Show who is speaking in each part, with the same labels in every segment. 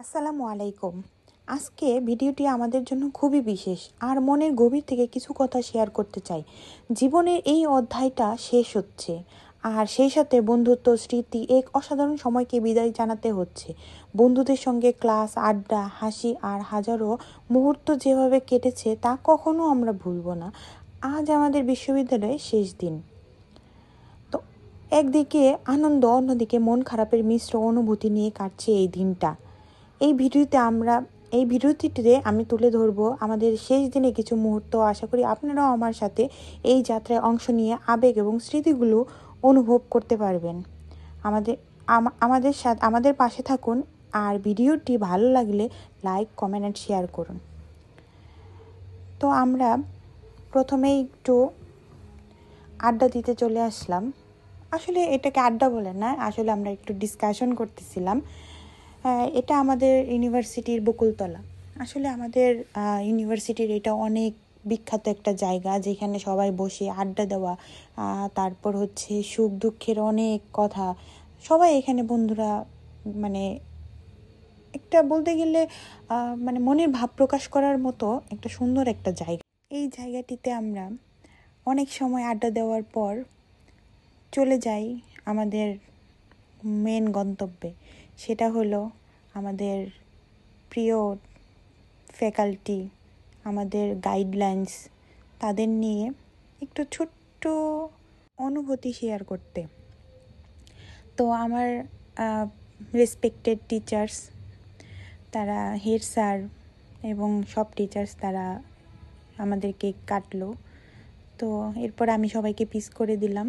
Speaker 1: আসসালামু আলাইকুম। আজকে ভিডিওটি আমাদের জন্য খুবই বিশেষ আর মনের গভীর থেকে কিছু কথা শেয়ার করতে চাই। জীবনের এই অধ্যায়টা শেষ হচ্ছে আর সেই সাথে বন্ধুত্ব, স্মৃতি, এক অসাধারণ সময়কে বিদায় জানাতে হচ্ছে। বন্ধুদের সঙ্গে ক্লাস, আড্ডা, হাসি আর হাজারো মুহূর্ত যেভাবে কেটেছে তা কখনো আমরা ভুলবো না। আজ আমাদের বিশ্ববিদ্যালয়ের শেষ দিন। তো একদিকে আনন্দ, অন্যদিকে মন খারাপের মিশ্র অনুভূতি নিয়ে কাটছে এই দিনটা। এই ভিডিওটিতে আমি তুলে ধরবো আমাদের শেষ দিনে কিছু মুহূর্ত। আশা করি আপনারাও আমার সাথে এই যাত্রায় অংশ নিয়ে আবেগ এবং স্মৃতিগুলো অনুভব করতে পারবেন। আমাদের পাশে থাকুন আর ভিডিওটি ভালো লাগলে লাইক, কমেন্ট অ্যান্ড শেয়ার করুন। তো আমরা প্রথমেই একটু আড্ডা দিতে চলে আসলাম। আসলে এটাকে আড্ডা বলে না, আসলে আমরা একটু ডিসকাশন করতেছিলাম। এটা আমাদের ইউনিভার্সিটির বকুলতলা। আসলে আমাদের ইউনিভার্সিটির এটা অনেক বিখ্যাত একটা জায়গা, যেখানে সবাই বসে আড্ডা দেওয়া, তারপর হচ্ছে সুখ দুঃখের অনেক কথা। সবাই এখানে বন্ধুরা মানে একটা বলতে গেলে মানে মনের ভাব প্রকাশ করার মতো একটা সুন্দর একটা জায়গা। এই জায়গাটিতে আমরা অনেক সময় আড্ডা দেওয়ার পর চলে যাই আমাদের মেন গন্তব্যে। সেটা হলো আমাদের প্রিয় ফ্যাকাল্টি, আমাদের গাইডলাইন্স, তাদের নিয়ে একটু ছোট্ট অনুভূতি শেয়ার করতে। তো আমার রেসপেক্টেড টিচার্স, তারা হেড স্যার এবং সব টিচার্স, তারা আমাদেরকে কাটলো। তো এরপর আমি সবাইকে পিস করে দিলাম।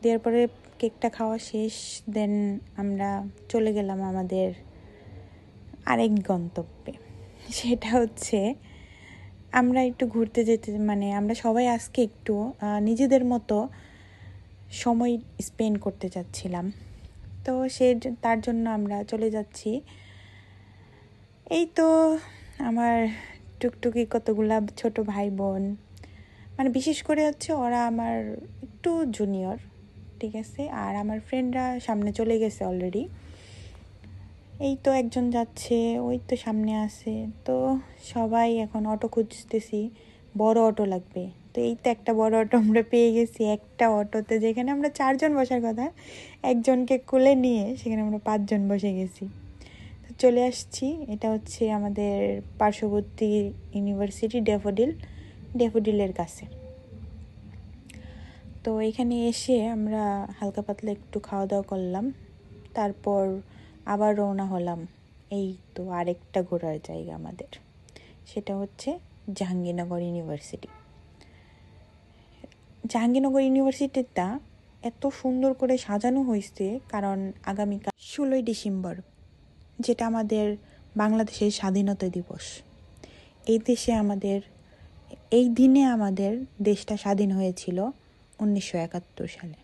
Speaker 1: দেওয়ার পরে কেকটা খাওয়া শেষ, দেন আমরা চলে গেলাম আমাদের আরেক গন্তব্যে। সেটা হচ্ছে আমরা একটু ঘুরতে যেতে, মানে আমরা সবাই আজকে একটু নিজেদের মতো সময় স্পেন্ড করতে চাচ্ছিলাম। তো তার জন্য আমরা চলে যাচ্ছি। এই তো আমার টুকটুকি কতগুলা ছোট ভাই বোন, মানে বিশেষ করে হচ্ছে ওরা আমার একটু জুনিয়র, ঠিক আছে। আর আমার ফ্রেন্ডরা সামনে চলে গেছে অলরেডি। এই তো একজন যাচ্ছে, ওই তো সামনে আছে। তো সবাই এখন অটো খুঁজতেছি, বড় অটো লাগবে। তো এই তো একটা বড় অটো আমরা পেয়ে গেছি। একটা অটোতে যেখানে আমরা 4 জন বসার কথা, একজনকে কোলে নিয়ে সেখানে আমরা 5 জন বসে গেছি। তো চলে আসছি। এটা হচ্ছে আমাদের পার্শ্ববর্তী ইউনিভার্সিটি, ড্যাফোডিলের কাছে। তো এখানে এসে আমরা হালকা পাতলা একটু খাওয়া দাওয়া করলাম, তারপর আবার রওনা হলাম। এই তো আরেকটা ঘোরার জায়গা আমাদের, সেটা হচ্ছে জাহাঙ্গীরনগর ইউনিভার্সিটি। জাহাঙ্গীরনগর ইউনিভার্সিটিটা এত সুন্দর করে সাজানো হয়েছে কারণ আগামীকাল 16ই ডিসেম্বর, যেটা আমাদের বাংলাদেশের স্বাধীনতা দিবস। এই দিনে আমাদের দেশটা স্বাধীন হয়েছিল 1971 সালে।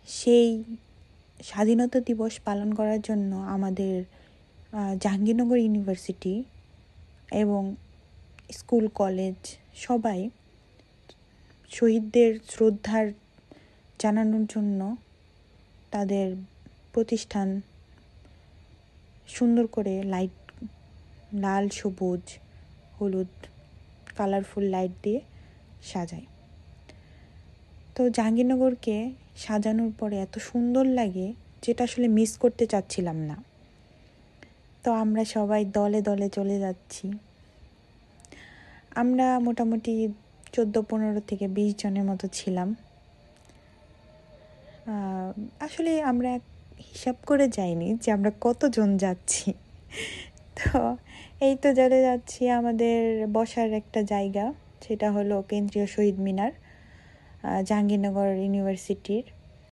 Speaker 1: সেই স্বাধীনতা দিবস পালন করার জন্য আমাদের জাহাঙ্গীরনগর ইউনিভার্সিটি এবং স্কুল, কলেজ সবাই শহীদদের শ্রদ্ধার জানানোর জন্য তাদের প্রতিষ্ঠান সুন্দর করে লাইট, লাল, সবুজ, হলুদ কালারফুল লাইট দিয়ে সাজায়। তো জাহাঙ্গীরনগরকে সাজানোর পরে এত সুন্দর লাগে, যেটা আসলে মিস করতে চাচ্ছিলাম না। তো আমরা সবাই দলে দলে চলে যাচ্ছি। আমরা মোটামুটি 14-15 থেকে 20 জনের মতো ছিলাম। আসলে আমরা হিসাব করে যাইনি যে আমরা কতজন যাচ্ছি। তো এই তো চলে যাচ্ছি আমাদের বসার একটা জায়গা, সেটা হলো কেন্দ্রীয় শহীদ মিনার, জাহাঙ্গীরনগর ইউনিভার্সিটির